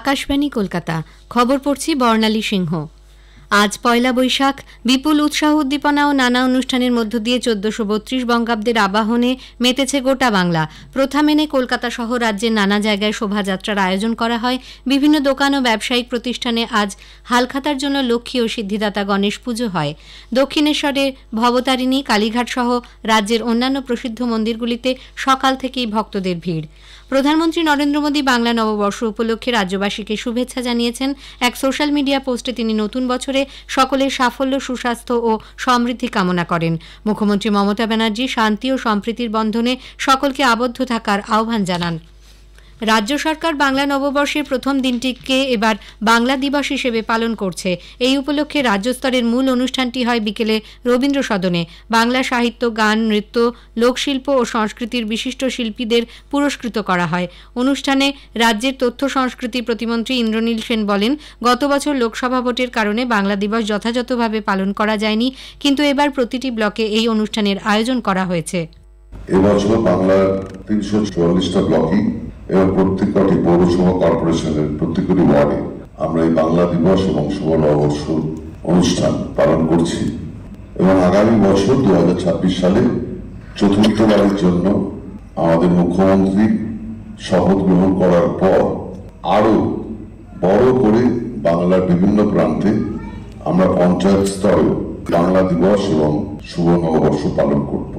আকাশবাণী কলকাতা। খবর পড়ছি বর্ণালী সিংহ। আজ পয়লা বৈশাখ। বিপুল উৎসাহ উদ্দীপনা ও নানা অনুষ্ঠানের মধ্য দিয়ে 1432 বঙ্গাব্দের আবাহনে মেতেছে গোটা বাংলা। প্রথা মেনে কলকাতা সহ রাজ্যের নানা জায়গায় শোভাযাত্রার আয়োজন করা হয়। বিভিন্ন দোকান ও ব্যবসায়িক প্রতিষ্ঠানে আজ হালখাতার জন্য লক্ষ্মী ও সিদ্ধিদাতা গণেশ পুজো হয়। দক্ষিণেশ্বরে ভবতারিণী, কালীঘাট সহ রাজ্যের অন্যান্য প্রসিদ্ধ মন্দিরগুলিতে সকাল থেকেই ভক্তদের ভিড়। প্রধানমন্ত্রী নরেন্দ্র মোদী বাংলা নববর্ষ উপলক্ষে রাজ্যবাসীকে শুভেচ্ছা জানিয়েছেন। এক সোশ্যাল মিডিয়া পোস্টে তিনি নতুন বছরে সকলের সাফল্য, সুস্বাস্থ্য ও সমৃদ্ধি কামনা করেন। মুখ্যমন্ত্রী মমতা ব্যানার্জি শান্তি ও সম্প্রীতির বন্ধনে সকলকে আবদ্ধ থাকার আহ্বান জানান। রাজ্য সরকার বাংলা নববর্ষের প্রথম দিনটিকে এবার বাংলা দিবস হিসেবে পালন করছে। এই উপলক্ষে রাজ্যস্তরের মূল অনুষ্ঠানটি হয় বিকেলে রবীন্দ্র সদনে। বাংলা সাহিত্য, গান, নৃত্য, লোকশিল্প ও সংস্কৃতির বিশিষ্ট শিল্পীদের পুরস্কৃত করা হয়। অনুষ্ঠানে রাজ্যের তথ্য সংস্কৃতি প্রতিমন্ত্রী ইন্দ্রনীল সেন বলেন, গত বছর লোকসভা ভোটের কারণে বাংলা দিবস যথাযথভাবে পালন করা যায়নি, কিন্তু এবার প্রতিটি ব্লকে এই অনুষ্ঠানের আয়োজন করা হয়েছে। এবছর বাংলার 344টা ব্লকই এবং প্রত্যেকটি পৌরসভা কর্পোরেশনের প্রত্যেকটি ওয়ার্ডে আমরা এই বাংলা দিবস এবং শুভ নববর্ষ অনুষ্ঠান পালন করছি এবং আগামী বছর 2026 সালে চতুর্থবারের জন্য আমাদের মুখ্যমন্ত্রী শপথ গ্রহণ করার পর আরো বড় করে বাংলার বিভিন্ন প্রান্তে আমরা পঞ্চায়েত স্তরে বাংলা দিবস এবং শুভ নববর্ষ পালন করব।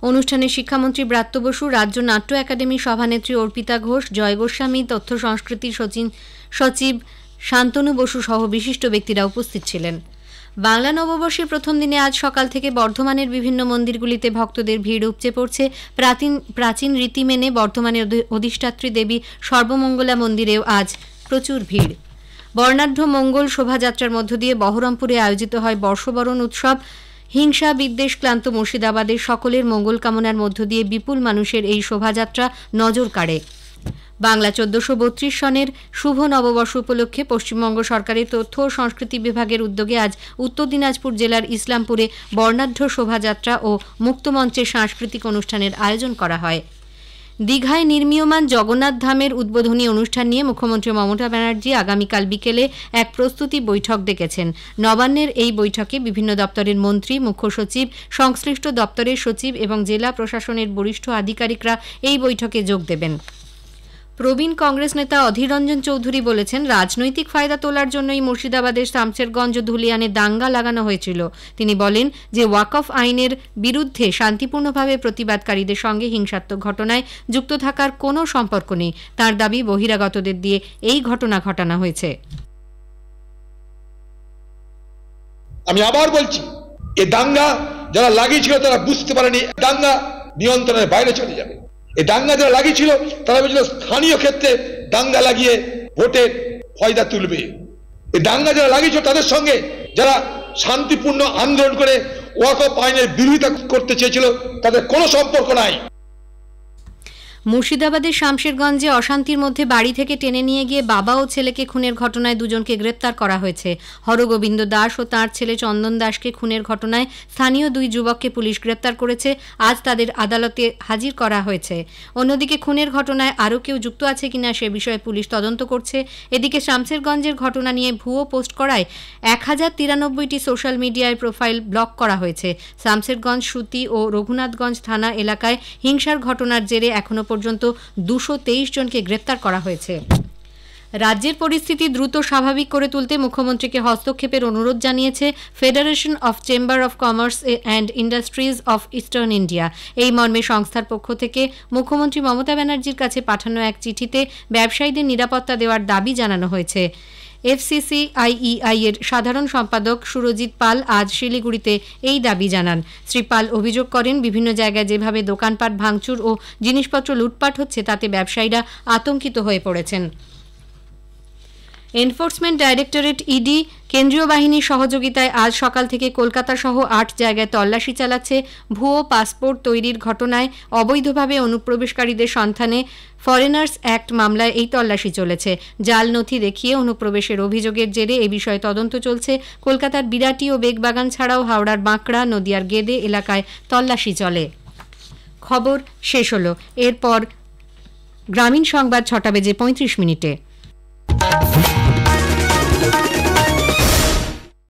অনুষ্ঠানে শিক্ষামন্ত্রী ব্রাত্য বসু, রাজ্য নাট্য একাডেমির সভানেত্রী অর্পিতা ঘোষ, জয় গোস্বামী, তথ্য সংস্কৃতি সচিব শান্তনু বসু সহ বিশিষ্ট ব্যক্তিরা উপস্থিত ছিলেন। বাংলা নববর্ষের প্রথম দিনে আজ সকাল থেকে বর্ধমানের বিভিন্ন মন্দিরগুলিতে ভক্তদের ভিড় উপচে পড়ছে। প্রাচীন রীতি মেনে বর্ধমানের অধিষ্ঠাত্রী দেবী সর্বমঙ্গলা মন্দিরেও আজ প্রচুর ভিড়। বর্ণাঢ্য মঙ্গল শোভাযাত্রার মধ্য দিয়ে বহরমপুরে আয়োজিত হয় বর্ষবরণ উৎসব। হিংসা বিদ্বেষ ক্লান্ত মুর্শিদাবাদের সকলের মঙ্গল কামনার মধ্য দিয়ে বিপুল মানুষের এই শোভাযাত্রা নজর কাড়ে। বাংলা 1432 সনের শুভ নববর্ষ উপলক্ষে পশ্চিমবঙ্গ সরকারের তথ্য ও সংস্কৃতি বিভাগের উদ্যোগে আজ উত্তর দিনাজপুর জেলার ইসলামপুরে বর্ণাঢ্য শোভাযাত্রা ও মুক্তমঞ্চের সাংস্কৃতিক অনুষ্ঠানের আয়োজন করা হয়। দীঘায় নির্মীয়মান জগন্নাথ ধামের উদ্বোধনী অনুষ্ঠান নিয়ে মুখ্যমন্ত্রী মমতা ব্যানার্জি আগামীকাল বিকেলে এক প্রস্তুতি বৈঠক ডেকেছেন। নবান্নের এই বৈঠকে বিভিন্ন দপ্তরের মন্ত্রী, মুখ্য সচিব, সংশ্লিষ্ট দপ্তরের সচিব এবং জেলা প্রশাসনের বরিষ্ঠ আধিকারিকরা এই বৈঠকে যোগ দেবেন। প্রবীণ কংগ্রেস নেতা অধীর রঞ্জন চৌধুরী বলেছেন, রাজনৈতিক ফায়দা তোলার জন্যই মুর্শিদাবাদের শামশেরগঞ্জ ধুলিয়ানে দাঙ্গা লাগানো হয়েছিল। তিনি বলেন যে ওয়াকফ আইনের বিরুদ্ধে শান্তিপূর্ণভাবে প্রতিবাদকারীদের সঙ্গে হিংসাত্মক ঘটনায় যুক্ত থাকার কোনো সম্পর্ক নেই। তার দাবি, বহিরাগতদের দিয়ে এই ঘটনা ঘটানো হয়েছে। আমি আবার বলছি, এই দাঙ্গা যারা লাগিয়েছিল তারা বুঝতে পারেনি দাঙ্গা নিয়ন্ত্রণের বাইরে চলে যাবে। এই দাঙ্গা যারা লাগিয়েছিল তারা বুঝলো স্থানীয় ক্ষেত্রে দাঙ্গা লাগিয়ে ভোটের ফয়দা তুলবে। এই দাঙ্গা যারা লাগিয়েছিল তাদের সঙ্গে যারা শান্তিপূর্ণ আন্দোলন করে ওয়াকফ আইনের বিরোধিতা করতে চেয়েছিল তাদের কোনো সম্পর্ক নাই। মুর্শিদাবাদের শামশেরগঞ্জে অশান্তির মধ্যে বাড়ি থেকে টেনে নিয়ে গিয়ে বাবা ও ছেলেকে খুনের ঘটনায় দুজনকে গ্রেপ্তার করা হয়েছে। হরগোবিন্দ দাস ও তাঁর ছেলে চন্দন দাসকে খুনের ঘটনায় স্থানীয় দুই যুবককে পুলিশ গ্রেপ্তার করেছে। আজ তাদের আদালতে হাজির করা হয়েছে। অন্যদিকে খুনের ঘটনায় আরও কেউ যুক্ত আছে কিনা সে বিষয়ে পুলিশ তদন্ত করছে। এদিকে শামশেরগঞ্জের ঘটনা নিয়ে ভুয়ো পোস্ট করায় 1093টি সোশ্যাল মিডিয়ায় প্রোফাইল ব্লক করা হয়েছে। শামশেরগঞ্জ, সুতি ও রঘুনাথগঞ্জ থানা এলাকায় হিংসার ঘটনার জেরে এখনো পর্যন্ত 223 জনকে গ্রেপ্তার করা হয়েছে। রাজ্যের পরিস্থিতি দ্রুত স্বাভাবিক করে তুলতে মুখ্যমন্ত্রীকে হস্তক্ষেপের অনুরোধ জানিয়েছে federation of chamber of commerce and industries of eastern India. এই মর্মে সংস্থার পক্ষ থেকে মুখ্যমন্ত্রী মমতা ব্যানার্জির কাছে পাঠানো এক চিঠিতে ব্যবসায়ীদের নিরাপত্তা দেওয়ার দাবি জানানো হয়েছে। এফসিসিআইই এর সাধারণ সম্পাদক সুরজিৎ পাল আজ শিলিগুড়িতে এই দাবি জানান। শ্রী পাল অভিযোগ করেন, বিভিন্ন জায়গায় যেভাবে দোকানপাট ভাঙচুর ও জিনিসপত্র লুটপাট হচ্ছে তাতে ব্যবসায়ীরা আতঙ্কিত হয়ে পড়েছেন। এনফোর্সমেন্ট ডাইরেক্টরেট ইডি কেন্দ্রীয় বাহিনীর সহযোগিতায় আজ সকাল থেকে কলকাতা সহ 8 জায়গায় তল্লাশি চালাচ্ছে। ভুয়ো পাসপোর্ট তৈরির ঘটনায় অবৈধভাবে অনুপ্রবেশকারীদের সন্ধানে ফরেনার্স অ্যাক্ট মামলায় এই তল্লাশি চলেছে। জাল নথি দেখিয়ে অনুপ্রবেশের অভিযোগের জেরে এ বিষয়ে তদন্ত চলছে। কলকাতার বিরাটি ও বেগবাগান ছাড়াও হাওড়ার বাঁকড়া, নদিয়ার গেদে এলাকায় তল্লাশি চলে। খবর শেষ হলো। এরপর গ্রামীণ সংবাদ 6:35 মিনিটে।